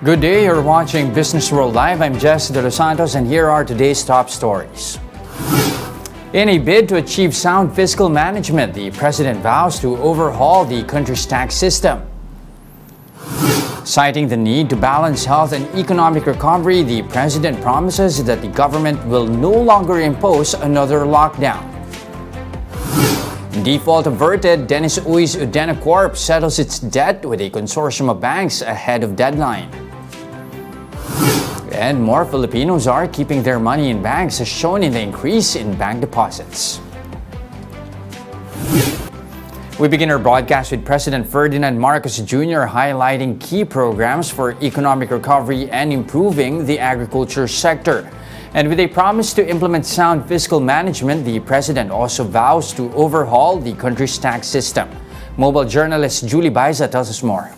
Good day, you're watching Business World Live. I'm Jes Delos Santos and here are today's top stories. In a bid to achieve sound fiscal management, the President vows to overhaul the country's tax system. Citing the need to balance health and economic recovery, the President promises that the government will no longer impose another lockdown. Default averted, Dennis Uy's Udenna Corp settles its debt with a consortium of banks ahead of deadline. And more Filipinos are keeping their money in banks as shown in the increase in bank deposits. We begin our broadcast with President Ferdinand Marcos Jr. highlighting key programs for economic recovery and improving the agriculture sector. And with a promise to implement sound fiscal management, the President also vows to overhaul the country's tax system. Mobile journalist Julie Baiza tells us more.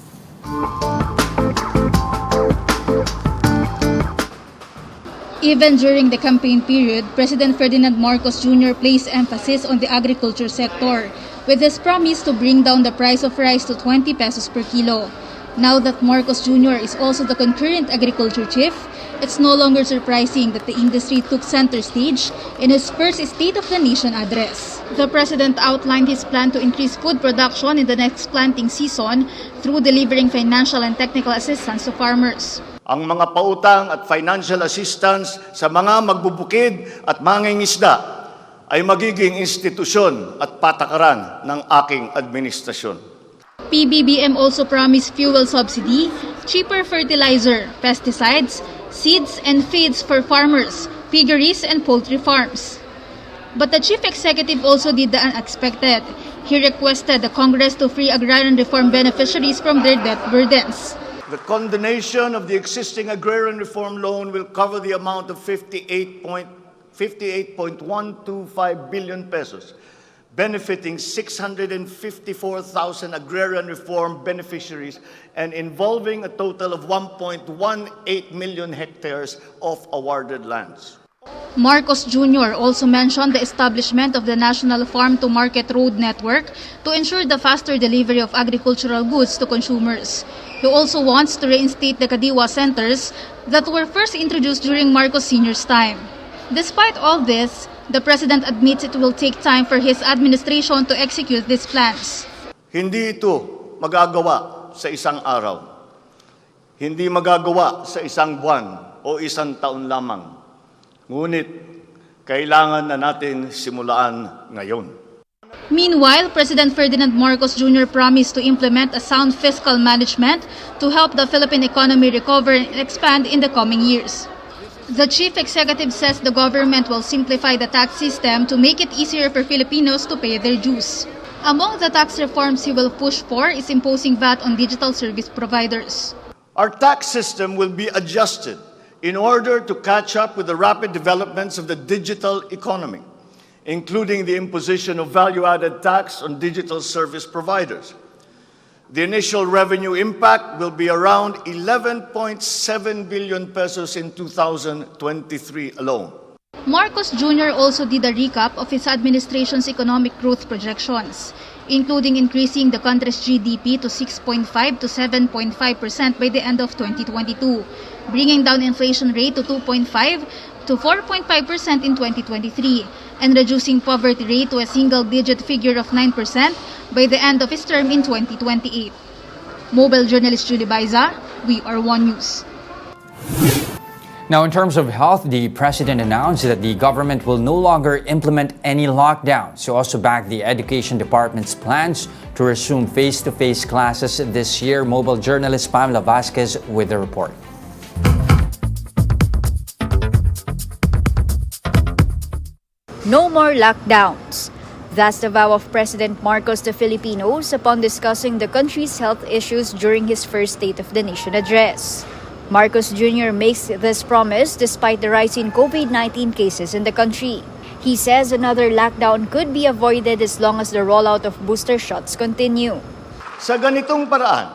Even during the campaign period, President Ferdinand Marcos Jr. placed emphasis on the agriculture sector, with his promise to bring down the price of rice to 20 pesos per kilo. Now that Marcos Jr. is also the concurrent agriculture chief, it's no longer surprising that the industry took center stage in his first State of the Nation address. The President outlined his plan to increase food production in the next planting season through delivering financial and technical assistance to farmers. Ang mga pautang at financial assistance sa mga magbubukid at mangingisda ay magiging institusyon at patakaran ng aking administrasyon. PBBM also promised fuel subsidy, cheaper fertilizer, pesticides, seeds and feeds for farmers, piggeries and poultry farms. But the chief executive also did the unexpected. He requested the Congress to free agrarian reform beneficiaries from their debt burdens. The condonation of the existing agrarian reform loan will cover the amount of 58.125 billion pesos, benefiting 654,000 agrarian reform beneficiaries and involving a total of 1.18 million hectares of awarded lands. Marcos Jr. also mentioned the establishment of the National Farm-to-Market Road Network to ensure the faster delivery of agricultural goods to consumers. He also wants to reinstate the Kadiwa centers that were first introduced during Marcos Sr.'s time. Despite all this, the President admits it will take time for his administration to execute these plans. Hindi ito magagawa sa isang araw. Hindi magagawa sa isang buwan o isang taon lamang. Ngunit, kailangan na natin simulaan ngayon. Meanwhile, President Ferdinand Marcos Jr. promised to implement a sound fiscal management to help the Philippine economy recover and expand in the coming years. The chief executive says the government will simplify the tax system to make it easier for Filipinos to pay their dues. Among the tax reforms he will push for is imposing VAT on digital service providers. Our tax system will be adjusted in order to catch up with the rapid developments of the digital economy, including the imposition of value-added tax on digital service providers. The initial revenue impact will be around 11.7 billion pesos in 2023 alone. Marcos Jr. also did a recap of his administration's economic growth projections, including increasing the country's GDP to 6.5 to 7.5% by the end of 2022, bringing down inflation rate to 2.5 to 4.5% in 2023, and reducing poverty rate to a single-digit figure of 9% by the end of his term in 2028. Mobile journalist Julie Baiza, We Are One News. Now, in terms of health, the President announced that the government will no longer implement any lockdowns. He also backed the Education Department's plans to resume face-to-face classes this year. Mobile journalist Pamela Vasquez with the report. No more lockdowns. That's the vow of President Marcos to Filipinos upon discussing the country's health issues during his first State of the Nation address. Marcos Jr. makes this promise despite the rise in COVID-19 cases in the country. He says another lockdown could be avoided as long as the rollout of booster shots continue. Sa ganitong paraan,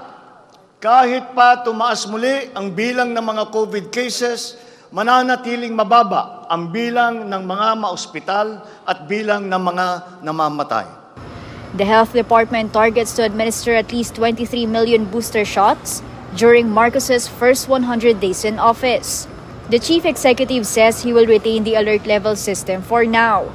kahit pa tumaas muli ang bilang ng mga COVID cases, mananatiling mababa ang bilang ng mga maospital at bilang ng mga namamatay. The Health Department targets to administer at least 23 million booster shots. during Marcos's first 100 days in office. The chief executive says he will retain the alert level system for now,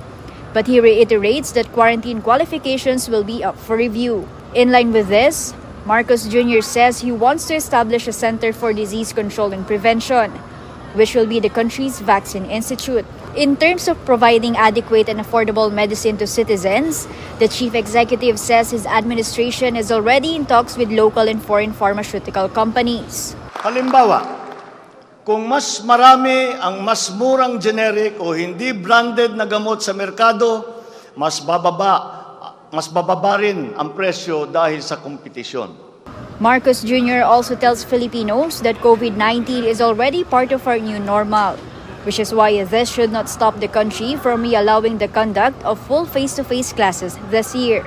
but he reiterates that quarantine qualifications will be up for review. In line with this, Marcos Jr. says he wants to establish a Center for Disease Control and Prevention, which will be the country's vaccine institute. In terms of providing adequate and affordable medicine to citizens, the chief executive says his administration is already in talks with local and foreign pharmaceutical companies. Halimbawa, kung mas marami ang mas murang generic o hindi branded na gamot sa merkado, mas bababa rin ang presyo dahil sa kompetisyon. Marcos Jr. also tells Filipinos that COVID-19 is already part of our new normal, which is why this should not stop the country from re-allowing the conduct of full face-to-face classes this year.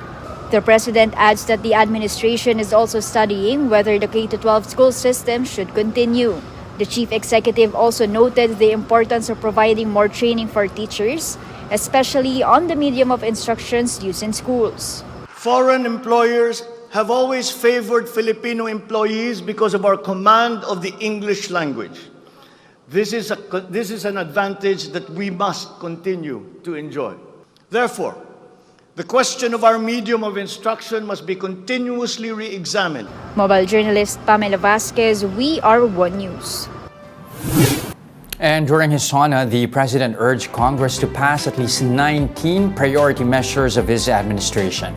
The president adds that the administration is also studying whether the K-12 school system should continue. The chief executive also noted the importance of providing more training for teachers, especially on the medium of instructions used in schools. Foreign employers have always favored Filipino employees because of our command of the English language. This is an advantage that we must continue to enjoy. Therefore, the question of our medium of instruction must be continuously re-examined. Mobile journalist Pamela Vasquez, We Are One News. And during his SONA, the president urged Congress to pass at least 19 priority measures of his administration.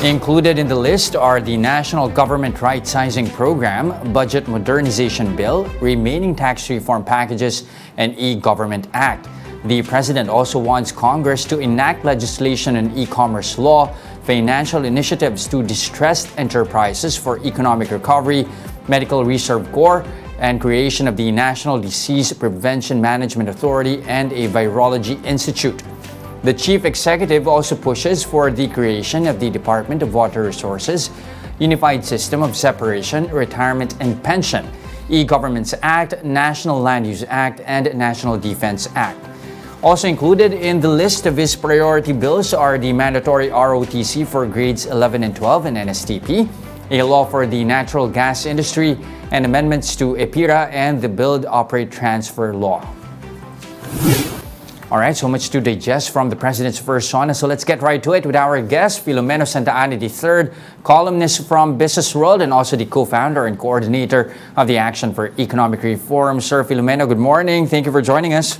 Included in the list are the National Government Right-Sizing Program, Budget Modernization Bill, remaining tax reform packages, and E-Government Act. The president also wants Congress to enact legislation on e-commerce law, financial initiatives to distressed enterprises for economic recovery, Medical Reserve Corps, and creation of the National Disease Prevention Management Authority and a Virology Institute. The chief executive also pushes for the creation of the Department of Water Resources, Unified System of Separation, Retirement and Pension, E-Governments Act, National Land Use Act, and National Defense Act. Also included in the list of his priority bills are the mandatory ROTC for grades 11 and 12 in NSTP, a law for the natural gas industry, and amendments to EPIRA and the Build, Operate, Transfer law. All right, so much to digest from the President's first SONA. So let's get right to it with our guest, Filomeno III, columnist from BusinessWorld and also the co-founder and coordinator of the Action for Economic Reform. Sir Filomeno, good morning. Thank you for joining us.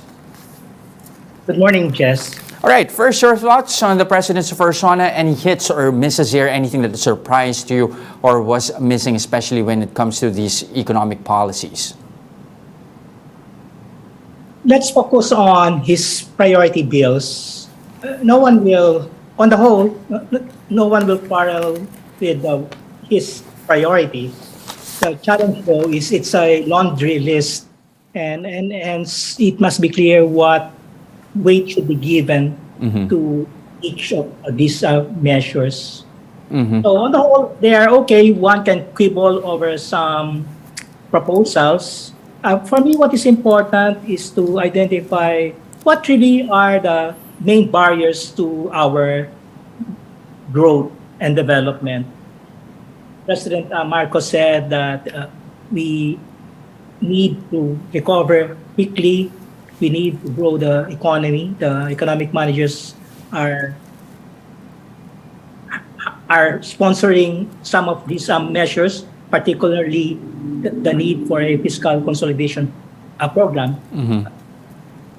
Good morning, Jes. All right, first, your thoughts on the President's first SONA. Any hits or misses here? Anything that surprised you or was missing, especially when it comes to these economic policies? Let's focus on his priority bills. No one will, on the whole, no one will quarrel with his priority. The challenge, though, is it's a laundry list, and it must be clear what weight should be given to each of these measures. So on the whole, they are okay. One can quibble over some proposals. For me, what is important is to identify what really are the main barriers to our growth and development. President Marcos said that we need to recover quickly. We need to grow the economy. The economic managers are sponsoring some of these measures, particularly the need for a fiscal consolidation program.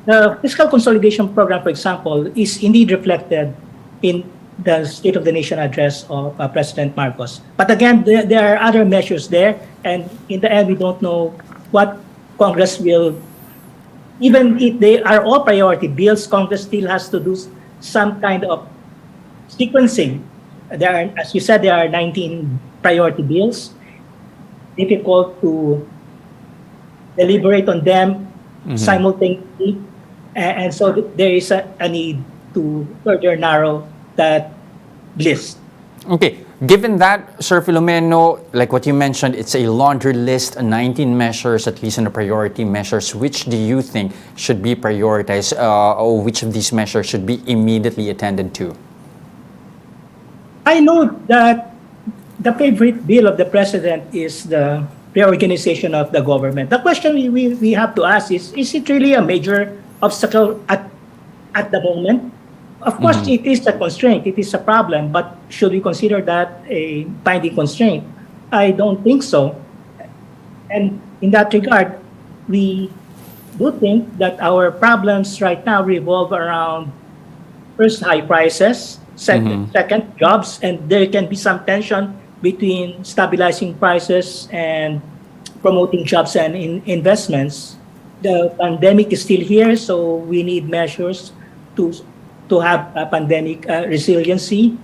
The fiscal consolidation program, for example, is indeed reflected in the State of the Nation address of President Marcos. But again, there are other measures there, and in the end, we don't know what Congress will, even if they are all priority bills, Congress still has to do some kind of sequencing. There are, as you said, there are 19 priority bills. Difficult to deliberate on them simultaneously, and so there is a need to further narrow that list. Okay, given that, Sir Filomeno, like what you mentioned, it's a laundry list, 19 measures, at least in the priority measures. Which do you think should be prioritized, or which of these measures should be immediately attended to? I know that the favorite bill of the president is the reorganization of the government. The question we have to ask is it really a major obstacle at the moment? Of course, it is a constraint, it is a problem, but should we consider that a binding constraint? I don't think so. And in that regard, we do think that our problems right now revolve around first, high prices, second, jobs, and there can be some tension between stabilizing prices and promoting jobs and investments. The pandemic is still here, so we need measures to have a pandemic resiliency.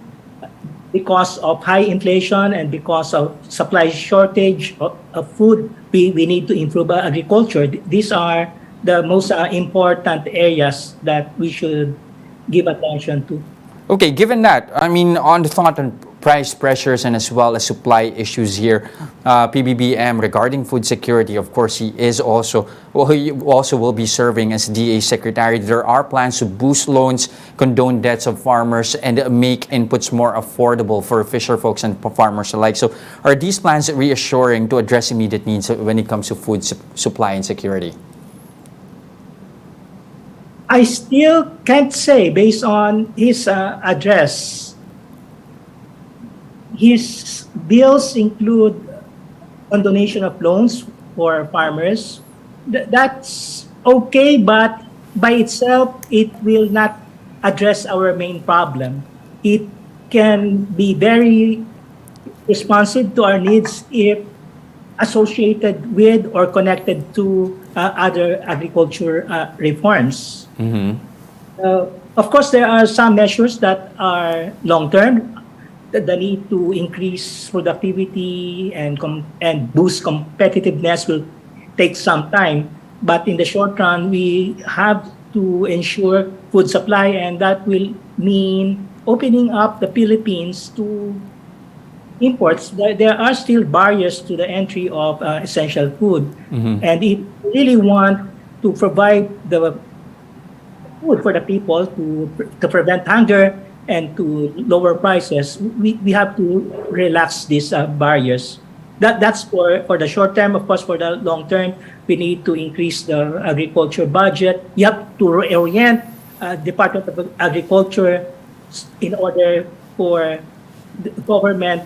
Because of high inflation and because of supply shortage of food, we need to improve agriculture. These are the most important areas that we should give attention to. Okay, given that, I mean, on the thought on price pressures and as well as supply issues here, PBBM regarding food security, of course, he also will be serving as DA Secretary. There are plans to boost loans, condone debts of farmers, and make inputs more affordable for fisher folks and farmers alike. So are these plans reassuring to address immediate needs when it comes to food supply and security? I still can't say, based on his address. His bills include condonation of loans for farmers. That's okay, but by itself, it will not address our main problem. It can be very responsive to our needs if associated with or connected to other agriculture reforms. Of course, there are some measures that are long-term. The need to increase productivity and boost competitiveness will take some time. But in the short run, we have to ensure food supply, and that will mean opening up the Philippines to imports. There are still barriers to the entry of essential food. And if we really want to provide the food for the people to prevent hunger and to lower prices, we have to relax these barriers. That's for the short term. Of course, for the long term, we need to increase the agriculture budget. You have to reorient Department of Agriculture in order for the government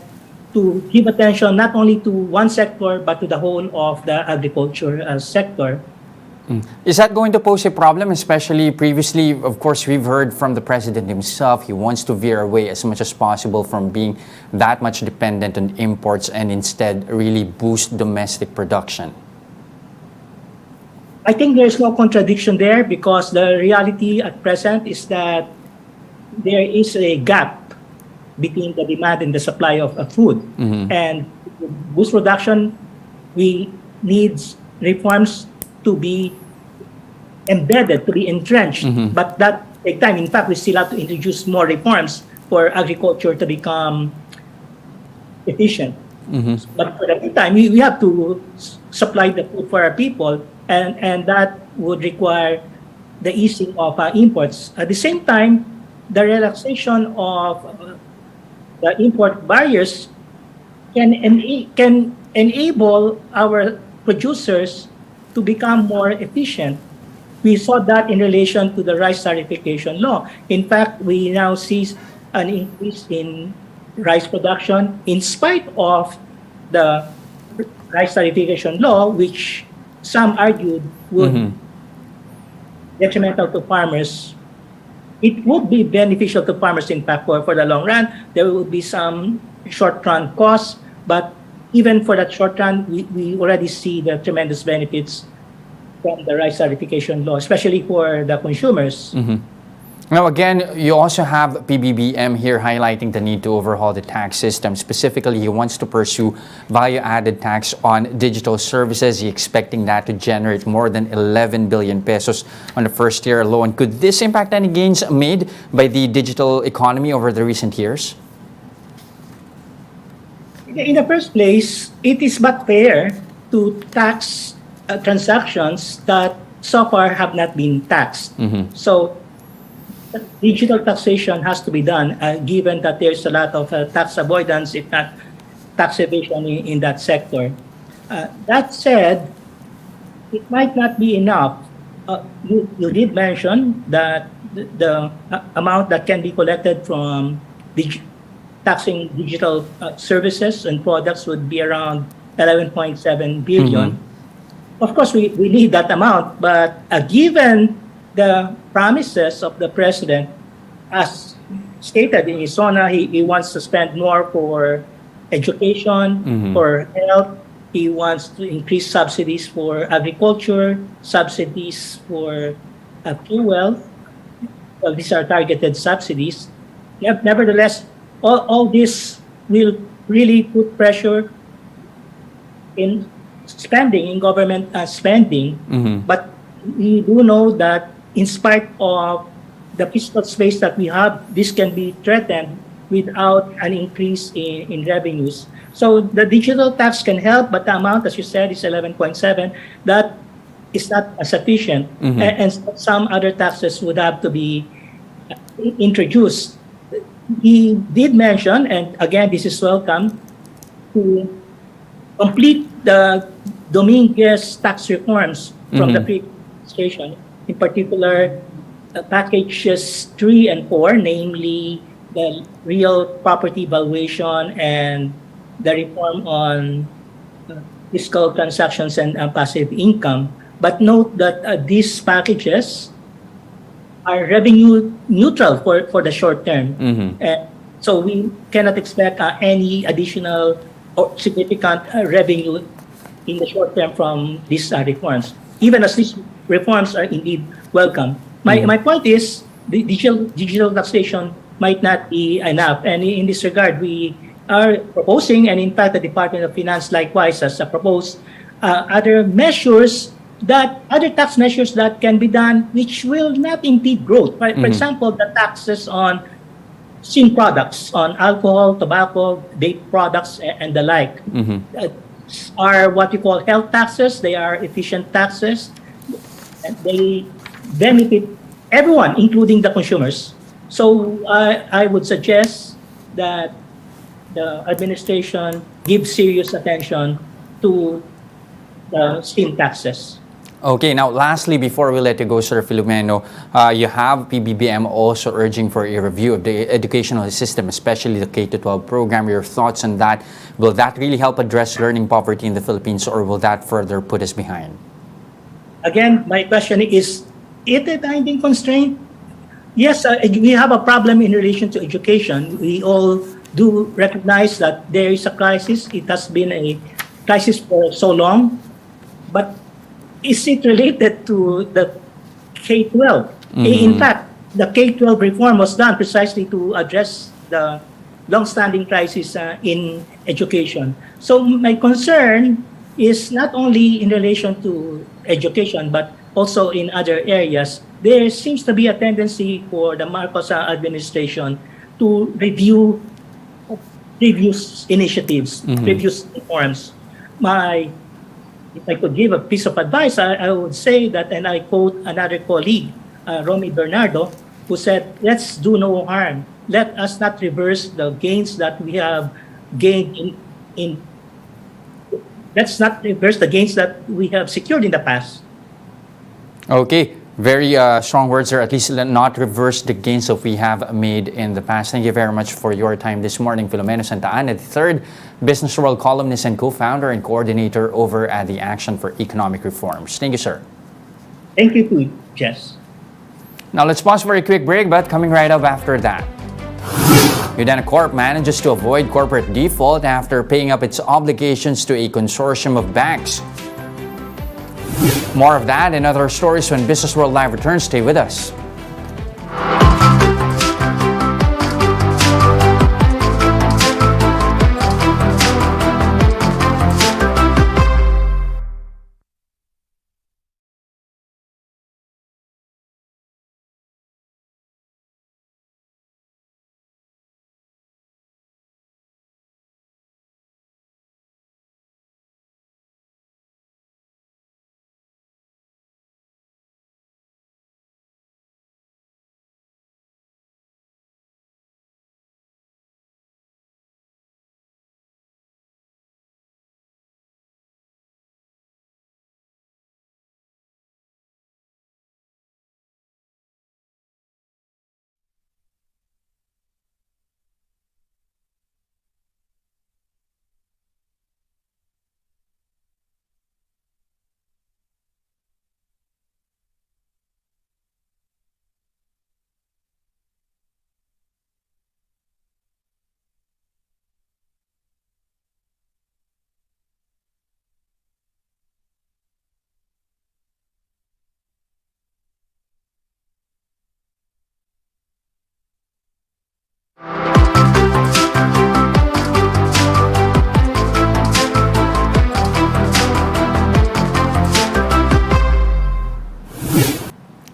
to give attention not only to one sector but to the whole of the agriculture sector. Is that going to pose a problem, especially previously? Of course, we've heard from the president himself, he wants to veer away as much as possible from being that much dependent on imports and instead really boost domestic production. I think there's no contradiction there, because the reality at present is that there is a gap between the demand and the supply of food. And to boost production, we need reforms to be embedded, to be entrenched. But that take time. In fact, we still have to introduce more reforms for agriculture to become efficient. But for the meantime, we have to supply the food for our people, and that would require the easing of imports. At the same time, the relaxation of the import barriers can enable our producers to become more efficient. We saw that in relation to the rice tariffication law. In fact, we now see an increase in rice production in spite of the rice tariffication law, which some argued would be detrimental to farmers. It would be beneficial to farmers, in fact, for the long run. There will be some short-run costs, but even for that short run, we already see the tremendous benefits from the rice certification law, especially for the consumers. Now, again, you also have PBBM here highlighting the need to overhaul the tax system. Specifically, he wants to pursue value-added tax on digital services. He's expecting that to generate more than 11 billion pesos on the first year alone. Could this impact any gains made by the digital economy over the recent years? In the first place, it is but fair to tax transactions that so far have not been taxed. So digital taxation has to be done, given that there's a lot of tax avoidance, if not tax evasion in that sector. That said, it might not be enough. You did mention that the amount that can be collected from taxing digital services and products would be around 11.7 billion. Of course, we need that amount, but given the promises of the president, as stated in his SONA, he wants to spend more for education, for health. He wants to increase subsidies for agriculture, subsidies for fuel. Well, these are targeted subsidies. Nevertheless, all this will really put pressure in spending, in government spending. But we do know that in spite of the fiscal space that we have, this can be threatened without an increase in revenues. So the digital tax can help, but the amount, as you said, is 11.7. That is not sufficient. And some other taxes would have to be introduced. He did mention, and again, this is welcome, to complete the Dominguez tax reforms from the previous administration, in particular, packages 3 and 4, namely the real property valuation and the reform on fiscal transactions and passive income. But note that these packages are revenue neutral for the short term. And so we cannot expect any additional or significant revenue in the short term from these reforms, even as these reforms are indeed welcome. My point is the digital taxation might not be enough. And in this regard, we are proposing, and in fact, the Department of Finance likewise has proposed other tax measures that can be done, which will not impede growth. For example, the taxes on sin products, on alcohol, tobacco, vape products, and the like, are what we call health taxes. They are efficient taxes. And they benefit everyone, including the consumers. So I would suggest that the administration give serious attention to the sin taxes. Okay, now lastly, before we let you go, Sir Filomeno, you have PBBM also urging for a review of the educational system, especially the K-12 program. Your thoughts on that? Will that really help address learning poverty in the Philippines, or will that further put us behind? Again, my question is it a binding constraint? Yes, we have a problem in relation to education. We all do recognize that there is a crisis. It has been a crisis for so long. But is it related to the K-12? In fact, the K-12 reform was done precisely to address the long-standing crisis in education. So my concern is not only in relation to education, but also in other areas. There seems to be a tendency for the Marcos administration to review previous initiatives, previous reforms. If I could give a piece of advice, I would say that, and I quote another colleague, Romy Bernardo, who said, let's do no harm. Let us not reverse the gains that we have gained let's not reverse the gains that we have secured in the past. Okay, very strong words there. At least not reverse the gains that we have made in the past. Thank you very much for your time this morning, Filomeno Santa Ana, the third BusinessWorld columnist and co-founder and coordinator over at the Action for Economic Reforms. Thank you, sir. Thank you too, Jes. Now let's pause for a quick break, but coming right up after that. Udenna Corp manages to avoid corporate default after paying up its obligations to a consortium of banks. More of that and other stories when Business World Live returns. Stay with us.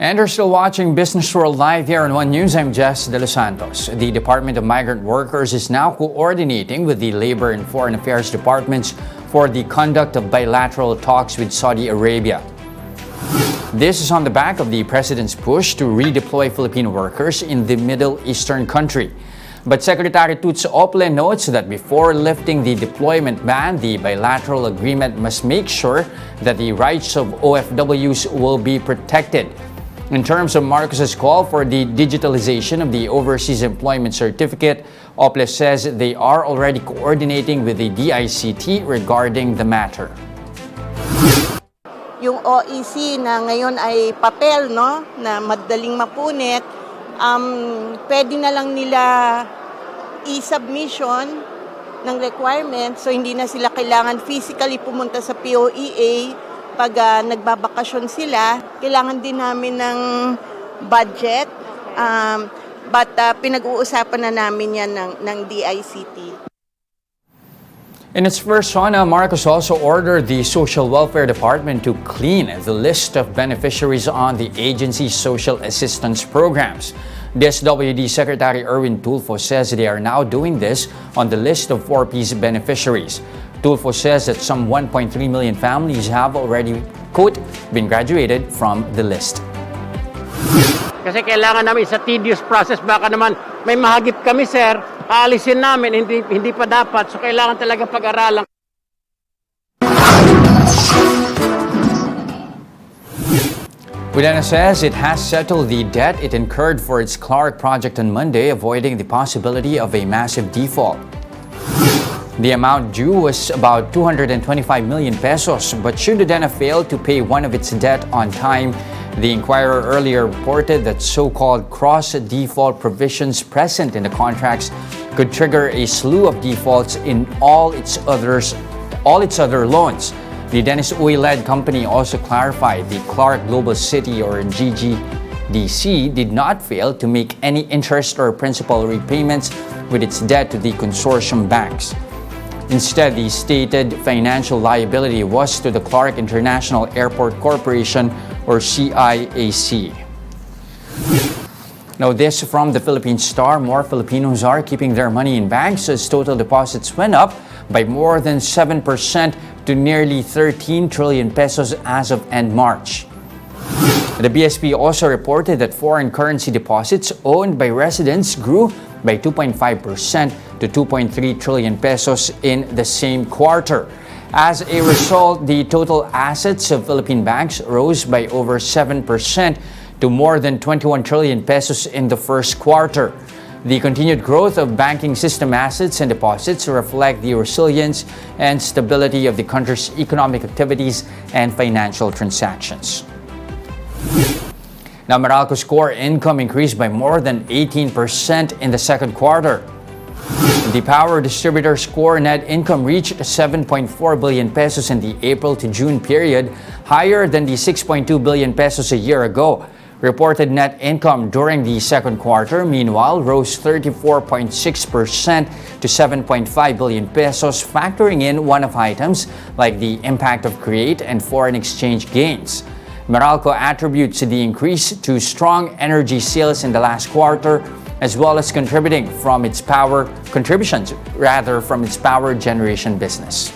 And you're still watching Business World Live here on One News. I'm Jes Delos Santos. The Department of Migrant Workers is now coordinating with the Labor and Foreign Affairs Departments for the conduct of bilateral talks with Saudi Arabia. This is on the back of the President's push to redeploy Filipino workers in the Middle Eastern country. But Secretary Toots Ople notes that before lifting the deployment ban, the bilateral agreement must make sure that the rights of OFWs will be protected. In terms of Marcos's call for the digitalization of the Overseas Employment Certificate, Ople says they are already coordinating with the DICT regarding the matter. Yung OEC na ngayon ay papel, no, na madaling mapunit, pwede na lang nila i-submission ng requirements, so hindi na sila kailangan physically pumunta sa POEA pag nagbabakasyon sila. Kailangan din namin ng budget, but pinag-uusapan na namin yan ng DICT. In its first SONA, Marcos also ordered the Social Welfare Department to clean the list of beneficiaries on the agency's social assistance programs. DSWD Secretary Erwin Tulfo says they are now doing this on the list of 4Ps beneficiaries. Tulfo says that some 1.3 million families have already, quote, been graduated from the list. Kasi kailangan namin sa tedious process, baka naman may mahagip kami, sir, aalisin namin, hindi pa dapat, so kailangan talaga pag-aralan. Udenna says it has settled the debt it incurred for its Clark project on Monday, avoiding the possibility of a massive default. The amount due was about 225 million pesos, but should Udenna fail to pay one of its debt on time, the Inquirer earlier reported that so-called cross-default provisions present in the contracts could trigger a slew of defaults in all its other loans. The Dennis Uy-led company also clarified the Clark Global City, or GGDC, did not fail to make any interest or principal repayments with its debt to the consortium banks. Instead, the stated financial liability was to the Clark International Airport Corporation, or CIAC. Now, this from the Philippine Star. More Filipinos are keeping their money in banks as total deposits went up by more than 7% to nearly 13 trillion pesos as of end March. The BSP also reported that foreign currency deposits owned by residents grew by 2.5% to 2.3 trillion pesos in the same quarter. As a result, the total assets of Philippine banks rose by over 7% to more than 21 trillion pesos in the first quarter. The continued growth of banking system assets and deposits reflect the resilience and stability of the country's economic activities and financial transactions. Now, Meralco's core income increased by more than 18% in the second quarter. The power distributor's core net income reached 7.4 billion pesos in the April to June period, higher than the 6.2 billion pesos a year ago. Reported net income during the second quarter, meanwhile, rose 34.6% to 7.5 billion pesos, factoring in one-off items like the impact of create and foreign exchange gains. Meralco attributes the increase to strong energy sales in the last quarter, as well as contributions from its power generation business.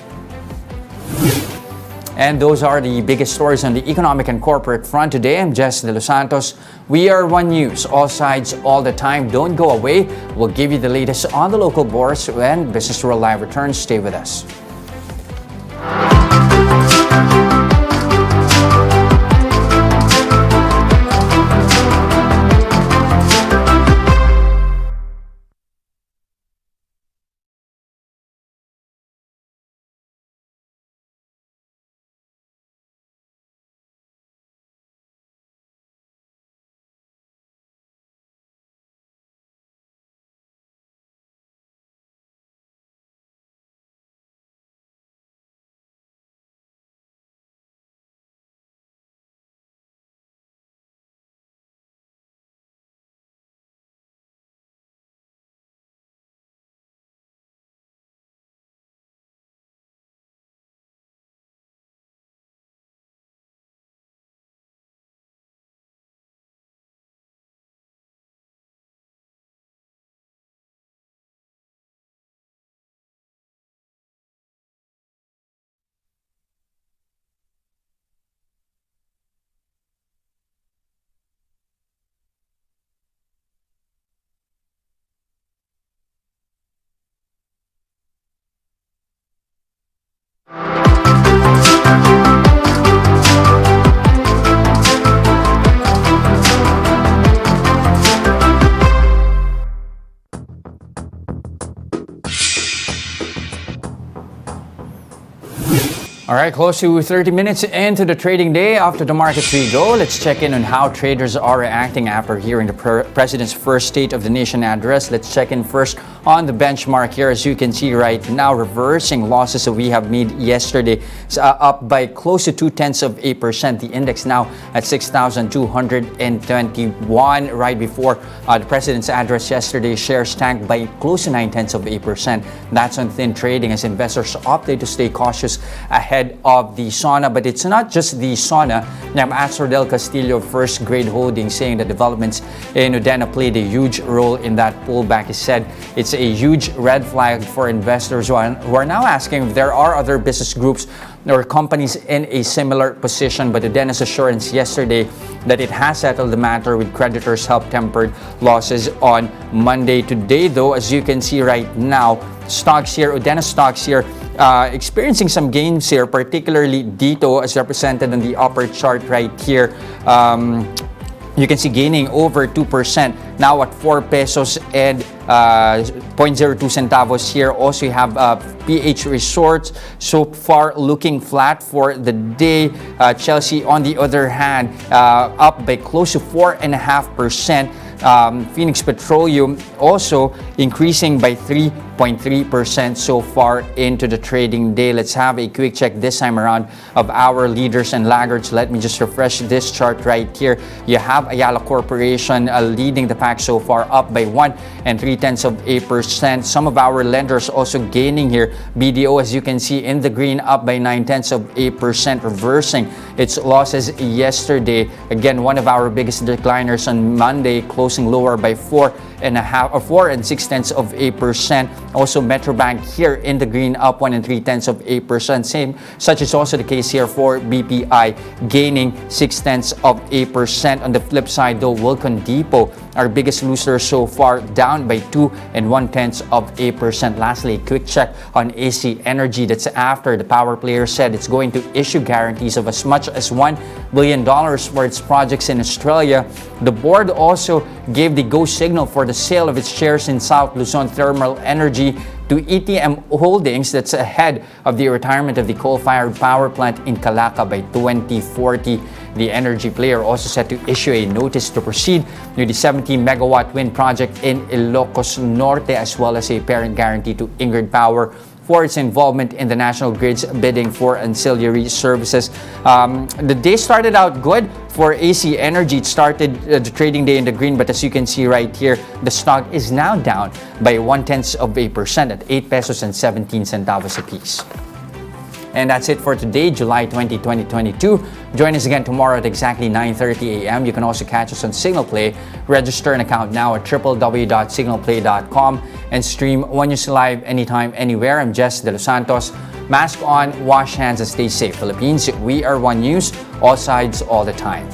And those are the biggest stories on the economic and corporate front today. I'm Jes Delos Santos. We are One News, all sides, all the time. Don't go away. We'll give you the latest on the local bourse when Business World Live returns. Stay with us. All right, close to 30 minutes into the trading day. After the markets we go, let's check in on how traders are reacting after hearing the President's first State of the Nation address. Let's check in first on the benchmark here. As you can see right now, reversing losses that we have made yesterday, up by close to 0.2%. The index now at 6,221. Right before the President's address yesterday, shares tanked by close to 0.9%. That's on thin trading as investors opted to stay cautious ahead of the SONA. But it's not just the SONA. Astro del Castillo of First Grade Holdings saying that developments in Udenna played a huge role in that pullback. He said it's a huge red flag for investors who are now asking if there are other business groups or companies in a similar position. But Udenna's assurance yesterday that it has settled the matter with creditors helped tempered losses on Monday. Today, though, as you can see right now, stocks here, Udenna stocks here, experiencing some gains here, particularly Dito as represented on the upper chart right here. You can see gaining over 2%, now at 4 pesos and 0.02 centavos here. Also, you have PH Resorts so far looking flat for the day. Chelsea, on the other hand, up by close to 4.5%. Phoenix Petroleum also increasing by 3.3% so far into the trading day. Let's have a quick check this time around of our leaders and laggards. Let me just refresh this chart right here. You have Ayala Corporation leading the pack so far, up by 1.3%. Some of our lenders also gaining here. BDO, as you can see, in the green, up by 0.9%, reversing its losses yesterday. Again, one of our biggest decliners on Monday, closing lower by 4.6%. Also, Metrobank here in the green, up 1.3%. Same, such is also the case here for BPI, gaining 0.6%. On the flip side, though, Wilcon Depot, our biggest loser so far, down by 2.1%. Lastly, a quick check on AC Energy. That's after the power player said it's going to issue guarantees of as much as $1 billion for its projects in Australia. The board also gave the go signal for the sale of its shares in South Luzon Thermal Energy to ETM Holdings. That's ahead of the retirement of the coal-fired power plant in Calaca by 2040. The energy player also set to issue a notice to proceed with the 70-megawatt wind project in Ilocos Norte, as well as a parent guarantee to Ingrid Power for its involvement in the national grid's bidding for ancillary services. The day started out good for AC Energy. It started the trading day in the green, but as you can see right here, the stock is now down by 0.1% at 8 pesos and 17 centavos apiece. And that's it for today, July 20, 2022. Join us again tomorrow at exactly 9:30 a.m. You can also catch us on Signal Play. Register an account now at www.signalplay.com and stream One News Live anytime, anywhere. I'm Jes Delos Santos. Mask on, wash hands, and stay safe. Philippines, we are One News, all sides, all the time.